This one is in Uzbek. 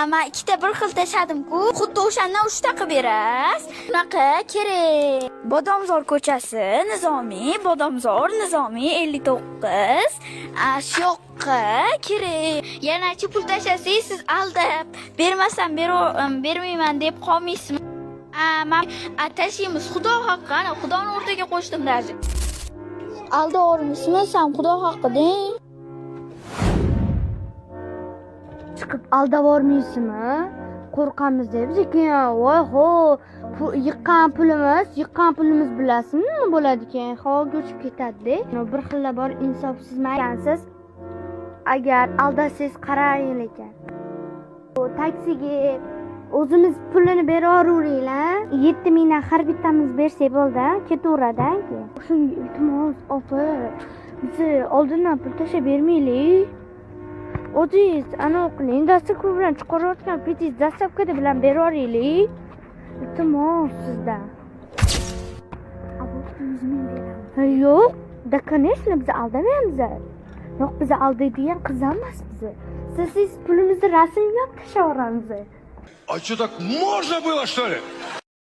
Ama ikkita bir xil tashadim-ku. Xuddi o'shandan 3 ta qilib berasiz. Bunaqa kerak. Bodomzor ko'chasi, Nizomiy, Bodomzor, Nizomiy 59. Shu yoqqa kerak. Yanachi pul tashlasangiz siz aldab, bermasam bermayman deb qolmaysizmi? Men tashlaymiz Xudo haqqi, ana Xudoni o'rtaga qo'shdim даже. Alda o'rmisizmi? Sen Xudo haqqi deng. Chiqib aldavormaysizmi? Qo'rqamiz deb keyin voy ho, yiqqan pulimiz bilasizmi nima bo'ladi keyin? Havo ko'chib ketadi-da. Bir xilla bor insofsiz ekansiz. Agar aldasangiz qarang ekan. Taksiga o'zimiz pulini beraveringlar. 7000 dan har bittamiz bersak bo'ldi, ketaveradi keyin. Shunga iltimos opa, bizni oldindan pul tashlab bermaylik. O'zingiz ana qiling, dasturxon bilan chiqarayotgan petingiz dastavkada bilan beraveraylik. Iltimos sizdan. Yo'q, da конечно biz aldamaymiz. Yo'q, biz aldaydigan qiz emas bizi. Siz pulimizni rasmlab tashlaveramiz. А что, так можно было, что ли?